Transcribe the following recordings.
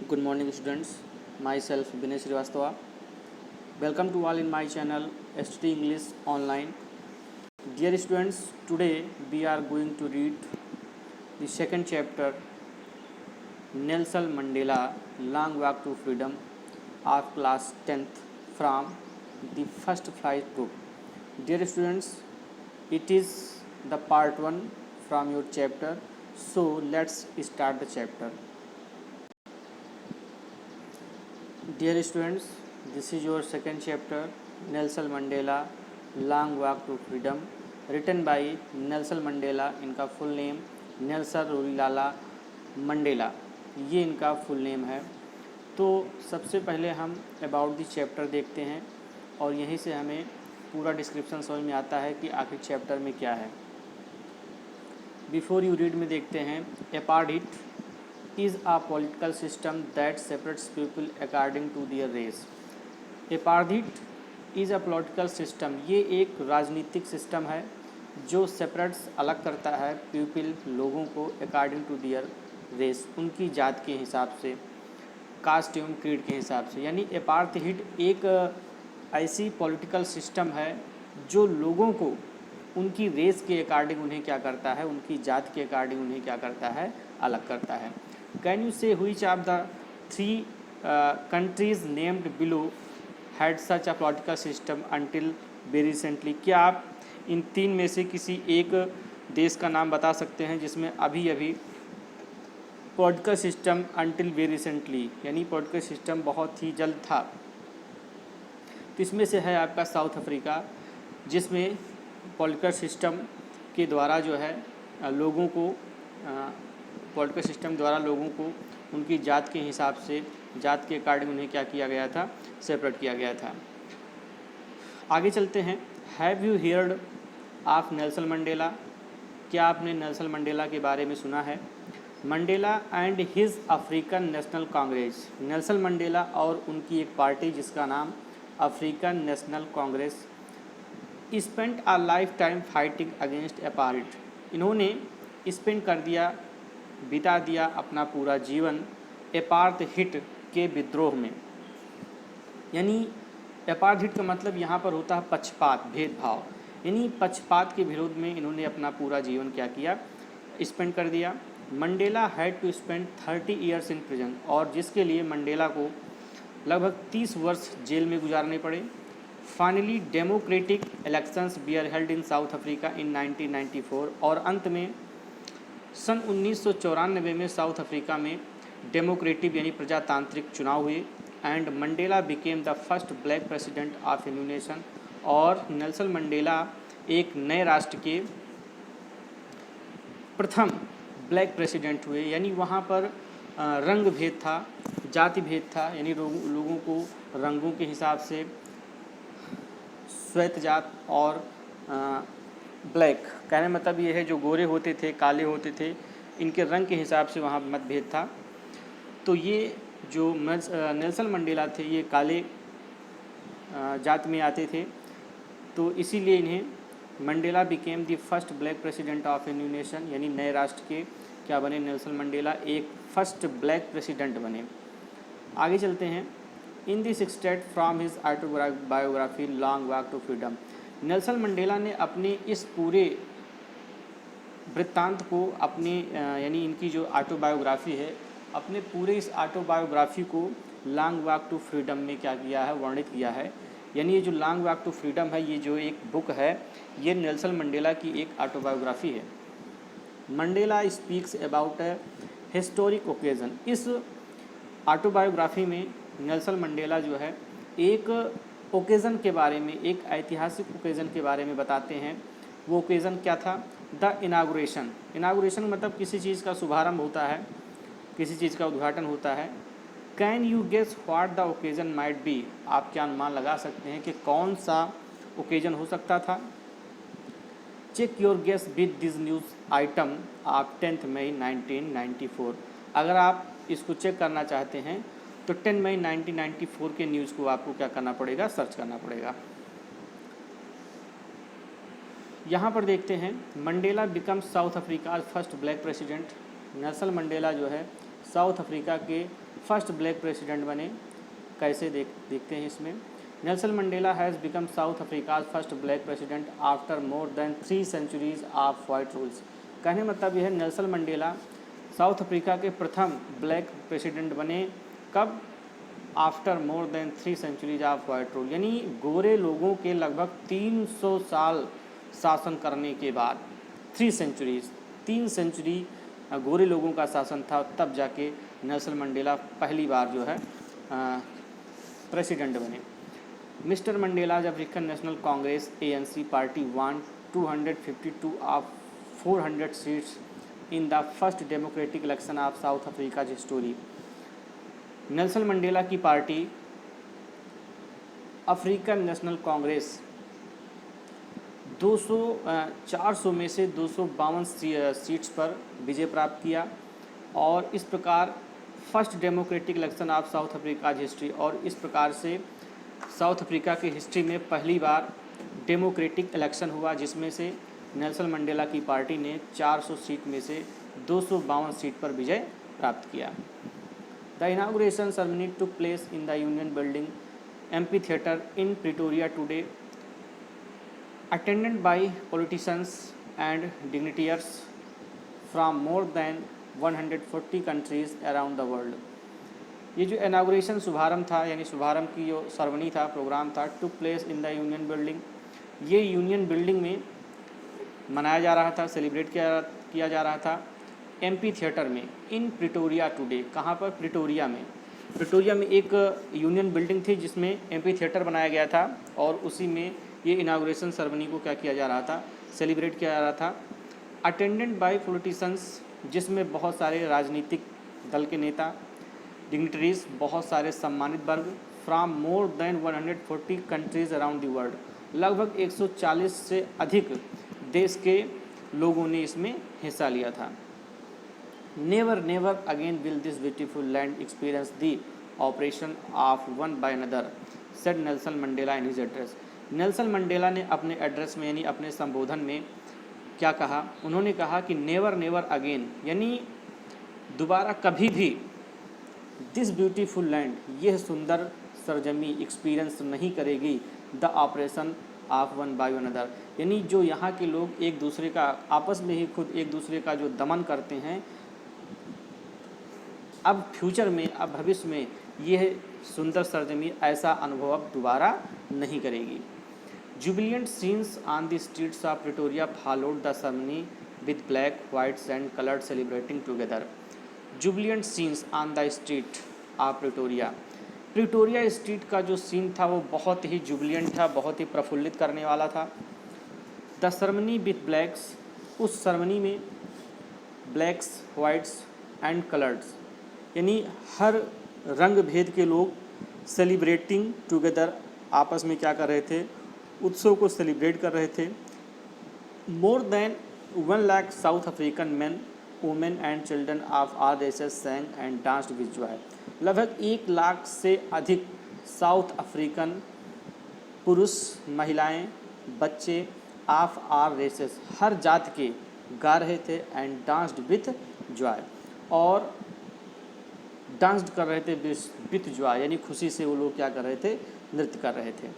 Good morning, students. Myself Vinay Srivastava. Welcome to all in my channel ST English Online. Dear students, today we are going to read the second chapter, Nelson Mandela Long Walk to Freedom of class 10th from the First Flight book. Dear students, it is the part 1 from your chapter. So let's start the chapter. Dear students, this is your second chapter, Nelson Mandela Long Walk to Freedom, written by Nelson Mandela. इनका full name Nelson रोलिलाला Mandela, ये इनका full name है। तो सबसे पहले हम about the chapter देखते हैं और यहीं से हमें पूरा डिस्क्रिप्शन समझ में आता है कि आखिर चैप्टर में क्या है। बिफोर यू रीड में देखते हैं, अपार्टheid is a political system that separates people according to their race. Apartheid is a political system, ये एक राजनीतिक सिस्टम है जो सेपरेट्स अलग करता है पीपल लोगों को अकॉर्डिंग टू देयर रेस, उनकी जात के हिसाब से, कास्ट एवं क्रीड के हिसाब से। यानी अपार्थाइड एक ऐसी पॉलिटिकल सिस्टम है जो लोगों को उनकी रेस के अकॉर्डिंग उन्हें क्या करता है, उनकी जात के अकॉर्डिंग उन्हें क्या करता है, अलग करता है। कैन यू से which of the 3 countries named below had such a political system until very recently? क्या आप इन 3 में से किसी एक देश का नाम बता सकते हैं जिसमें अभी अभी political system until very recently, यानी पॉलिटिकल सिस्टम बहुत ही जल्द था? तो इसमें से है आपका साउथ अफ्रीका, जिसमें पॉलिटिकल सिस्टम के द्वारा जो है लोगों को पॉलिटिकल सिस्टम द्वारा लोगों को उनकी जात के हिसाब से, जात के अकॉर्डिंग उन्हें क्या किया गया था, सेपरेट किया गया था। आगे चलते हैं। Have you heard of Nelson Mandela? क्या आपने नेल्सन मंडेला के बारे में सुना है? Mandela and his African National Congress, Nelson Mandela और उनकी एक पार्टी जिसका नाम African National Congress, spent a lifetime fighting against apartheid, इन्होंने स्पेंड कर दिया, बिता दिया अपना पूरा जीवन अपार्थाइड के विद्रोह में। यानी अपार्थाइड का मतलब यहाँ पर होता है पक्षपात, भेदभाव, यानी पक्षपात के विरोध में इन्होंने अपना पूरा जीवन क्या किया, स्पेंड कर दिया। Mandela had to spend 30 years in prison, और जिसके लिए मंडेला को लगभग 30 वर्ष जेल में गुजारने पड़े। Finally democratic elections were held in South Africa in 1994, और अंत में सन 1994 में साउथ अफ्रीका में डेमोक्रेटिक यानी प्रजातांत्रिक चुनाव हुए। And Mandela became the first black president of a new nation, और नेल्सन मंडेला एक नए राष्ट्र के प्रथम ब्लैक प्रेसिडेंट हुए। यानी वहाँ पर रंग भेद था, जाति भेद था, यानी लोगों को रंगों के हिसाब से श्वेत जात और ब्लैक, कहने मतलब ये है जो गोरे होते थे, काले होते थे, इनके रंग के हिसाब से वहाँ मतभेद था। तो ये जो नेल्सन मंडेला थे ये काले जात में आते थे, तो इसीलिए इन्हें Mandela became the first black president of a new nation, यानी नए राष्ट्र के क्या बने, नेल्सन मंडेला एक फर्स्ट ब्लैक प्रेसिडेंट बने। आगे चलते हैं। In this state from his autobiography long walk to freedom, Nelson Mandela ने अपने इस पूरे वृत्तांत को, अपने यानी इनकी जो ऑटोबायोग्राफी है, अपने पूरे इस ऑटोबायोग्राफी को लॉन्ग वॉक टू फ्रीडम में क्या किया है, वर्णित किया है। यानी ये जो लॉन्ग वॉक टू फ्रीडम है, ये जो एक बुक है, ये नेल्सन मंडेला की एक ऑटोबायोग्राफी है। Mandela speaks about A historic occasion, इस ऑटोबायोग्राफी में नेल्सन मंडेला जो है एक ओकेज़न के बारे में, एक ऐतिहासिक ओकेज़न के बारे में बताते हैं। वो ओकेज़न क्या था? The inauguration. इनागुरेशन मतलब किसी चीज़ का शुभारंभ होता है, किसी चीज़ का उद्घाटन होता है। Can you guess what the occasion might be? आप क्या अनुमान लगा सकते हैं कि कौन सा ओकेज़न हो सकता था? Check your guess with this news item of 10 May 1994। अगर आप इसको चेक करना चाहते हैं तो 10 मई 1994 के न्यूज़ को आपको क्या करना पड़ेगा, सर्च करना पड़ेगा। यहाँ पर देखते हैं, Mandela become South Africa first black president, Nelson Mandela जो है साउथ अफ्रीका के फर्स्ट ब्लैक प्रेसिडेंट बने, कैसे देखते हैं इसमें। Nelson Mandela has become South Africa's first black president after more than 3 centuries of white rules. कहने मतलब यह है नेल्सन मंडेला साउथ अफ्रीका के प्रथम ब्लैक प्रेसिडेंट बने, कब? After more than 3 centuries of white rule, यानी गोरे लोगों के लगभग 300 साल शासन करने के बाद, 3 सेंचुरीज, 3 सेंचुरी गोरे लोगों का शासन था, तब जाके नेल्सन मंडेला पहली बार जो है प्रेसिडेंट बने। Mister Mandela's African National Congress ANC party one 252 of 400 seats in the first democratic election of south Africa history. Nelson Mandela की पार्टी अफ्रीकन नेशनल कांग्रेस 400 में से 252 सीट्स पर विजय प्राप्त किया और इस प्रकार first democratic election of south Africa history, और इस प्रकार से साउथ अफ्रीका की हिस्ट्री में पहली बार डेमोक्रेटिक इलेक्शन हुआ जिसमें से नेल्सन मंडेला की पार्टी ने 400 सीट में से 252 सीट पर विजय प्राप्त किया। The inauguration ceremony took place in the union building amphitheatre in Pretoria today, attended by politicians and dignitaries from more than 140 countries around the world। ये जो इनागुरेशन शुभारंभ था, यानी शुभारंभ की जो सरवनी था, प्रोग्राम था, took place in the union building, ये यूनियन बिल्डिंग में मनाया जा रहा था, सेलिब्रेट किया जा रहा था एम्फीथिएटर में, इन प्रिटोरिया टुडे, कहाँ पर? प्रिटोरिया में। प्रिटोरिया में एक यूनियन बिल्डिंग थी जिसमें एम्फीथिएटर बनाया गया था और उसी में ये इनागुरेशन सेरेमनी को क्या किया जा रहा था? सेलिब्रेट किया जा रहा था। अटेंडेड बाय पॉलिटिशियंस, जिसमें बहुत सारे राजनीतिक दल के नेता, डिग्निटरीज, बहुत सारे सम्मानित वर्ग, from more than 140 countries around the world, लगभग 140 से अधिक देश के लोगों ने इसमें हिस्सा लिया था। Never never again will this beautiful land experience the oppression of one by another, said Nelson Mandela in his address. Nelson Mandela ने अपने एड्रेस में, यानी अपने संबोधन में क्या कहा? उन्होंने कहा कि नेवर नेवर अगेन, यानी दोबारा कभी भी, दिस ब्यूटीफुल लैंड, यह सुंदर सरजमी एक्सपीरियंस नहीं करेगी the oppression of one by another, यानी जो यहाँ के लोग एक दूसरे का आपस में ही खुद एक दूसरे का जो दमन करते हैं, अब फ्यूचर में, अब भविष्य में यह सुंदर सरजमी ऐसा अनुभव अब दोबारा नहीं करेगी। Jubilant scenes on the streets of Pretoria followed the ceremony with black, whites and coloured celebrating together. Jubilant scenes on the street of Pretoria, Pretoria street का जो सीन था वो बहुत ही जुबिलियंट था, बहुत ही प्रफुल्लित करने वाला था। द सेरेमनी विद ब्लैक्स, उस सेरेमनी में ब्लैक्स, वाइट्स एंड कलर्ड्स, यानी हर रंग भेद के लोग सेलिब्रेटिंग टुगेदर, आपस में क्या कर रहे थे? उत्सव को सेलिब्रेट कर रहे थे। More than 1 lakh South African man, women and children of all races sang and danced with joy, लगभग 1 लाख से अधिक साउथ अफ्रीकन पुरुष, महिलाएं, बच्चे ऑफ ऑल रेसेस, हर जात के गा रहे थे, एंड डांस्ड विथ जॉय, और डांस कर रहे थे विथ जॉय, यानी खुशी से वो लोग क्या कर रहे थे? नृत्य कर रहे थे।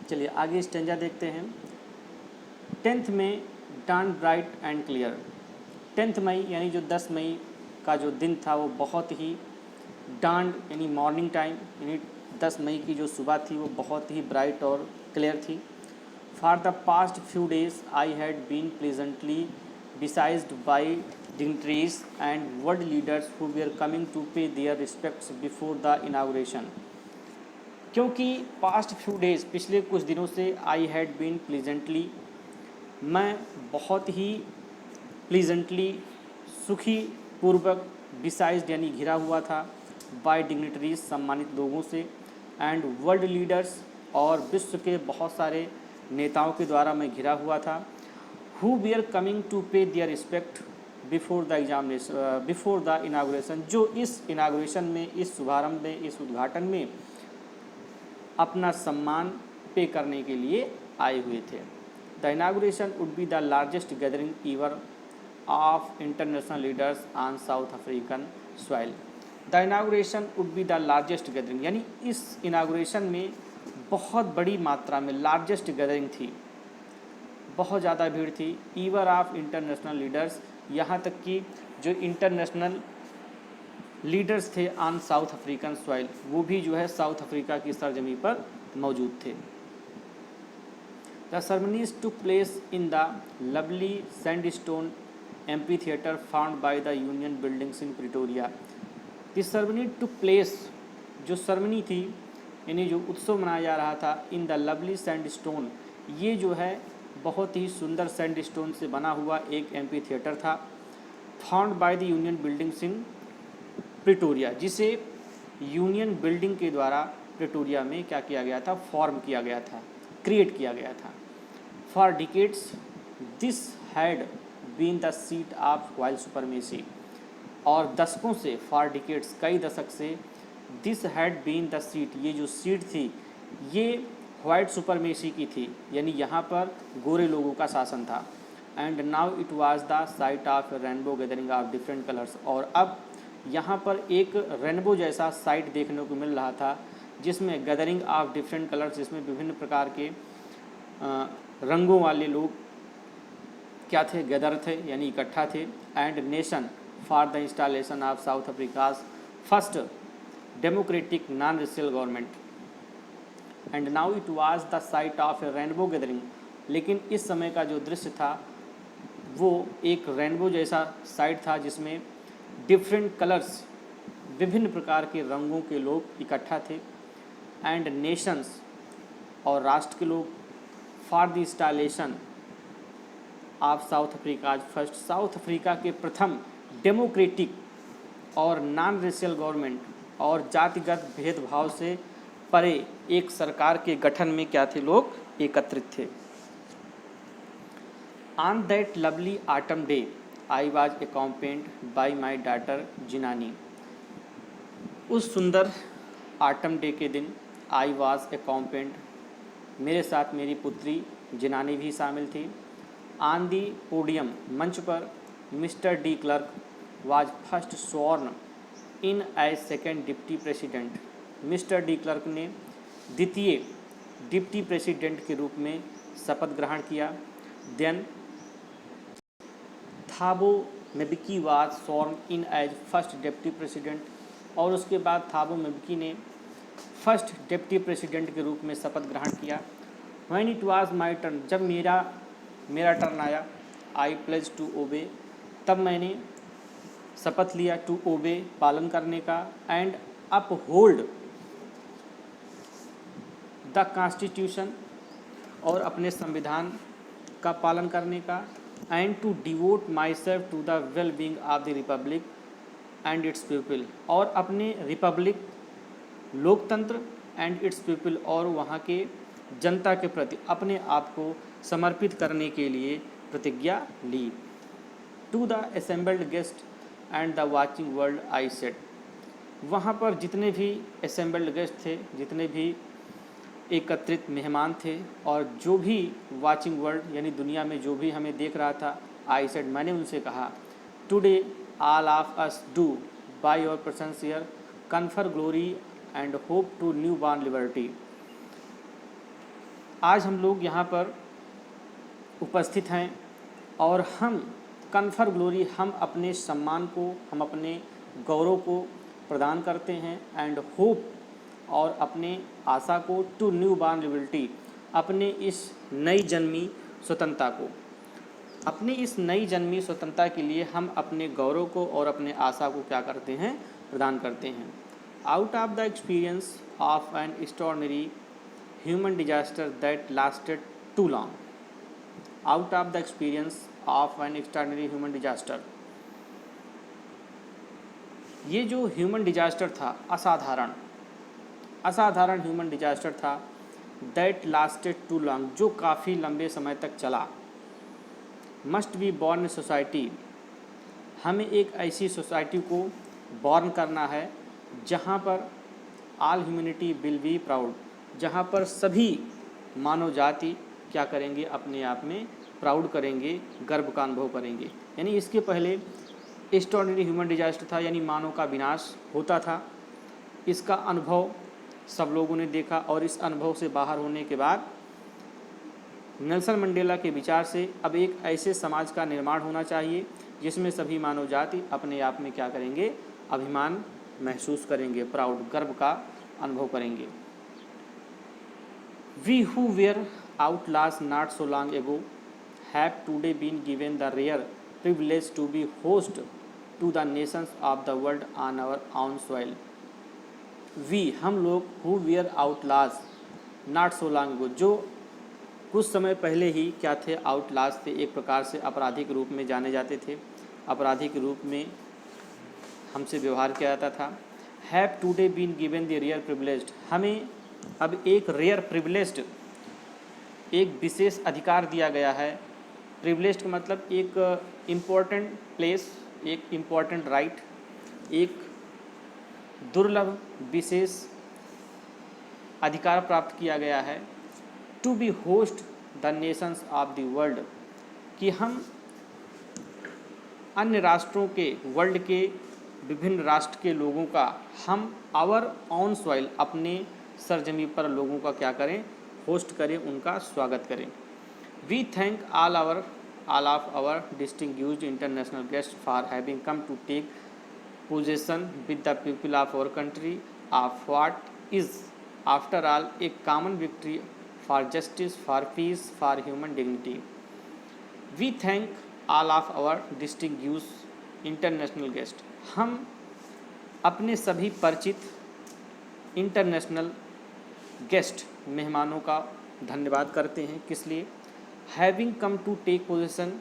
चलिए आगे स्टेंजा देखते हैं। 10th में डान ब्राइट एंड क्लियर, 10 मई यानी जो 10 मई का जो दिन था वो बहुत ही डांड, यानी मॉर्निंग टाइम, यानी 10 मई की जो सुबह थी वो बहुत ही ब्राइट और क्लियर थी। For the past few days I had been pleasantly besieged by dignitaries and world leaders who were coming to pay their respects before the inauguration। क्योंकि past few days, पिछले कुछ दिनों से, I had been pleasantly, मैं बहुत ही pleasantly, सुखी पूर्वक, besieged यानी घिरा हुआ था, by dignitaries, सम्मानित लोगों से, and world leaders, और विश्व के बहुत सारे नेताओं के द्वारा मैं घिरा हुआ था। who were coming to pay their respect before the examination, before the inauguration, जो इस इनाग्रेशन में, इस शुभारंभ में, इस उद्घाटन में अपना सम्मान पे करने के लिए आए हुए थे। The inauguration would be the largest gathering ever of international leaders on South African soil. The inauguration would be the largest gathering, यानी इस इनाग्रेशन में बहुत बड़ी मात्रा में लार्जेस्ट गैदरिंग थी, बहुत ज़्यादा भीड़ थी। ईवर ऑफ इंटरनेशनल लीडर्स, यहाँ तक कि जो इंटरनेशनल लीडर्स थे ऑन साउथ अफ्रीकन सॉइल, वो भी जो है साउथ अफ्रीका की सरजमी पर मौजूद थे। The ceremonies took place in the lovely sandstone amphitheater found by the Union buildings in Pretoria. The ceremony took place, जो सरमनी थी यानी जो उत्सव मनाया जा रहा था, इन द लवली सैंडस्टोन, ये जो है बहुत ही सुंदर सैंडस्टोन से बना हुआ एक एम्पी थिएटर था, found by the union buildings in Pretoria, जिसे यूनियन बिल्डिंग के द्वारा प्रिटोरिया में क्या किया गया था, फॉर्म किया गया था, क्रिएट किया गया था। For decades this had been the seat of white supremacy, और दशकों से, फॉर डिकेड्स कई दशक से, this had been the seat, ये जो सीट थी ये वाइट सुपरमेसी की थी, यानी यहाँ पर गोरे लोगों का शासन था। And now it was the site of rainbow gathering of different colours, और अब यहाँ पर एक रेनबो जैसा साइट देखने को मिल रहा था, जिसमें गैदरिंग ऑफ डिफरेंट कलर्स, जिसमें विभिन्न प्रकार के रंगों वाले लोग क्या थे, गैदर थे, यानी इकट्ठा थे। And nation for the installation of south Africa's first democratic non racial government, and now it was the site of A rainbow gathering, लेकिन इस समय का जो दृश्य था वो एक रेनबो जैसा साइट था, जिसमें डिफरेंट कलर्स, विभिन्न प्रकार के रंगों के लोग इकट्ठा थे। एंड नेशंस, और राष्ट्र के लोग, for the installation of south Africa first, south Africa के प्रथम डेमोक्रेटिक और नॉन रेशियल गवर्नमेंट, और जातिगत भेदभाव से परे एक सरकार के गठन में क्या थे, लोग एकत्रित थे। On that lovely autumn day I was accompanied by my daughter Zenani, उस सुंदर ऑटम डे के दिन आई वॉज अकॉम्पेंड, मेरे साथ मेरी पुत्री जिनानी भी शामिल थी। ऑन दी पोडियम, मंच पर, Mister de Klerk was first sworn in as second deputy president, Mister de Klerk ने द्वितीय डिप्टी प्रेसिडेंट के रूप में शपथ ग्रहण किया। Then Thabo Mbeki was sworn in as first deputy president, और उसके बाद थाबो मेबिकी ने फर्स्ट डिप्टी प्रेसिडेंट के रूप में शपथ ग्रहण किया। When it was my turn, जब मेरा टर्न आया, आई प्लेज टू ओबे, तब मैंने शपथ लिया, टू ओबे, पालन करने का, एंड अपहोल्ड द कॉन्स्टिट्यूशन, और अपने संविधान का पालन करने का, and to devote myself to the well being of the republic and its people, और अपने रिपब्लिक, लोकतंत्र एंड इट्स पीपल, और वहाँ के जनता के प्रति अपने आप को समर्पित करने के लिए प्रतिज्ञा ली। To the assembled guests and the watching world I said, वहाँ पर जितने भी असेंबल्ड गेस्ट थे, जितने भी एकत्रित मेहमान थे, और जो भी वाचिंग वर्ल्ड यानी दुनिया में जो भी हमें देख रहा था, आई सेड, मैंने उनसे कहा, today all of us do by your presence here confer glory and hope to new born liberty, आज हम लोग यहाँ पर उपस्थित हैं और हम कन्फर ग्लोरी, हम अपने सम्मान को, हम अपने गौरव को प्रदान करते हैं, एंड होप, और अपने आशा को, टू न्यू बॉर्न लिबर्टी, अपने इस नई जन्मी स्वतंत्रता को, अपने इस नई जन्मी स्वतंत्रता के लिए हम अपने गौरव को और अपने आशा को क्या करते हैं, प्रदान करते हैं। Out of the experience of an extraordinary human disaster that lasted too long, out of the experience of an extraordinary human disaster, ये जो ह्यूमन डिजास्टर था, असाधारण ह्यूमन डिजास्टर था, दैट लास्टेड टू लॉन्ग, जो काफ़ी लंबे समय तक चला। मस्ट बी बॉर्न सोसाइटी, हमें एक ऐसी सोसाइटी को बॉर्न करना है जहाँ पर all humanity will be proud, जहाँ पर सभी मानव जाति क्या करेंगे, अपने आप में प्राउड करेंगे, गर्व का अनुभव करेंगे। यानी इसके पहले एक्स्ट्रॉर्डिनरी ह्यूमन डिजास्टर था, यानी मानव का विनाश होता था। इसका अनुभव सब लोगों ने देखा और इस अनुभव से बाहर होने के बाद नेल्सन मंडेला के विचार से अब एक ऐसे समाज का निर्माण होना चाहिए जिसमें सभी मानव जाति अपने आप में क्या करेंगे, अभिमान महसूस करेंगे, प्राउड, गर्व का अनुभव करेंगे। We who were outlaws not so long ago have today been given the rare privilege to be host to the nations of the world on our own soil. We, हम लोग, who were outlaws not so long ago, जो कुछ समय पहले ही क्या थे, आउटलास थे, एक प्रकार से आपराधिक रूप में जाने जाते थे, आपराधिक रूप में हमसे व्यवहार किया जाता था। Have today been given the rare privileged, हमें अब एक रेयर प्रिविलेज्ड, एक विशेष अधिकार दिया गया है। प्रिविलेज्ड का मतलब एक इम्पोर्टेंट प्लेस, एक इम्पोर्टेंट राइट, एक दुर्लभ विशेष अधिकार प्राप्त किया गया है। To be host the nations of the world, कि हम अन्य राष्ट्रों के, वर्ल्ड के विभिन्न राष्ट्र के लोगों का, हम आवर ऑन सॉइल, अपने सरजमी पर लोगों का क्या करें, होस्ट करें, उनका स्वागत करें। We thank all of our distinguished international guest for having come to take possession with the people of our country of what is after all a common victory for justice, for peace, for human dignity. We thank all of our distinguished international guest, हम अपने सभी परिचित international guest, मेहमानों का धन्यवाद करते हैं। किस लिए? Having come to take position,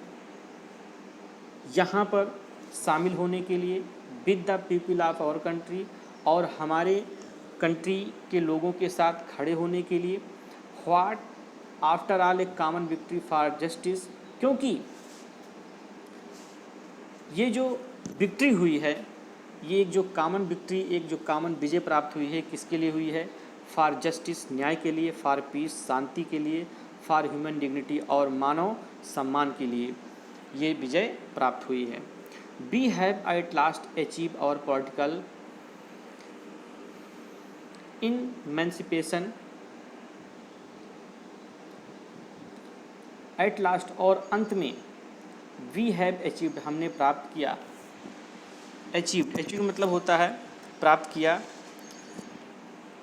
यहाँ पर शामिल होने के लिए, with the people of our country, और हमारे कंट्री के लोगों के साथ खड़े होने के लिए। What after all a common victory for justice, क्योंकि ये जो विक्ट्री हुई है, ये एक जो कॉमन विक्ट्री, एक जो कॉमन विजय प्राप्त हुई है, किसके लिए हुई है? फॉर जस्टिस, न्याय के लिए, फॉर पीस, शांति के लिए, फॉर ह्यूमन डिग्निटी, और मानव सम्मान के लिए ये विजय प्राप्त हुई है। We have at last achieve our political emancipation, at last, और अंत में, वी हैव अचीव्ड, हमने प्राप्त किया। अचीव मतलब होता है प्राप्त किया,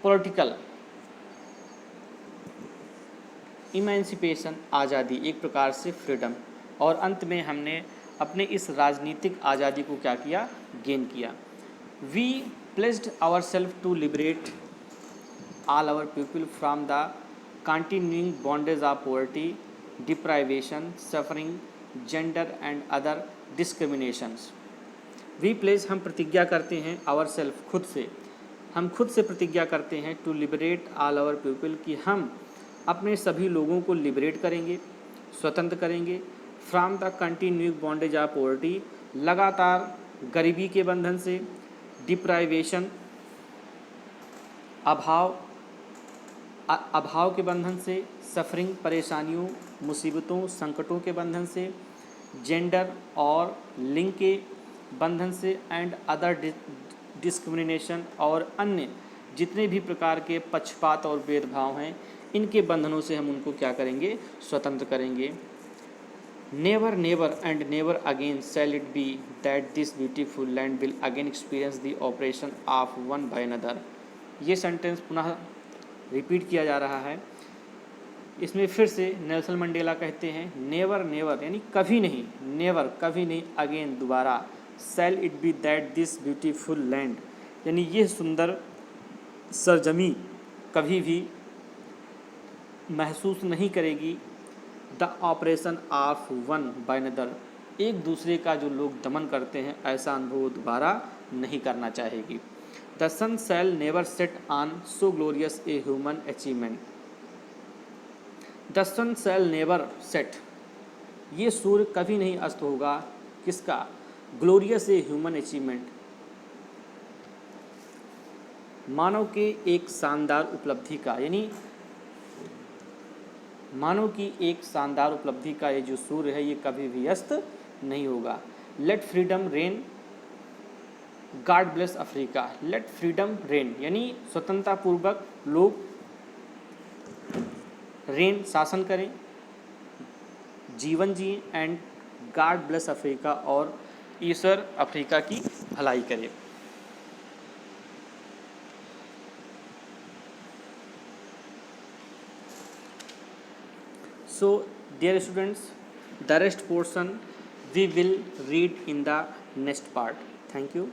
पॉलिटिकल इमेंसिपेशन, आज़ादी, एक प्रकार से फ्रीडम, और अंत में हमने अपने इस राजनीतिक आज़ादी को क्या किया? गेन किया। We placed our self to liberate all our people from the continuing bondage of poverty, deprivation, suffering, gender and other discriminations. We place, हम प्रतिज्ञा करते हैं, आवर सेल्फ, खुद से, हम खुद से प्रतिज्ञा करते हैं, to liberate all our people, कि हम अपने सभी लोगों को लिबरेट करेंगे, स्वतंत्र करेंगे, from the continuing bondage of poverty, लगातार गरीबी के बंधन से, डिप्राइवेशन, अभाव के बंधन से, सफरिंग, परेशानियों, मुसीबतों, संकटों के बंधन से, जेंडर, और लिंग के बंधन से, एंड अदर डिस्क्रिमिनेशन, और अन्य जितने भी प्रकार के पक्षपात और भेदभाव हैं, इनके बंधनों से हम उनको क्या करेंगे? स्वतंत्र करेंगे। Never never and never again shall it be that this beautiful land will again experience the oppression of one by another. ये सेंटेंस पुनः रिपीट किया जा रहा है। इसमें फिर से नेल्सन मंडेला कहते हैं, नेवर नेवर यानी कभी नहीं, नेवर कभी नहीं, अगेन दोबारा, shall it be that this beautiful land यानी यह सुंदर सरजमी कभी भी महसूस नहीं करेगी, the oppression of one by another, एक दूसरे का जो लोग दमन करते हैं, ऐसा अनुभव दोबारा नहीं करना चाहेगी। The sun shall never set on so glorious a human achievement. The sun shall never set, ये सूर्य कभी नहीं अस्त होगा, किसका? ग्लोरियस ए ह्यूमन अचीवमेंट, मानव के एक शानदार उपलब्धि का, यानी मानव की एक शानदार उपलब्धि का ये जो सूर्य है ये कभी भी अस्त नहीं होगा। Let freedom reign, God bless Africa. Let freedom reign यानी स्वतंत्रता पूर्वक लोग रेन शासन करें, जीवन जिए, एंड गॉड ब्लेस अफ्रीका और ईश्वर अफ्रीका की भलाई करे। So dear students, the rest portion we will read in the next part. Thank you.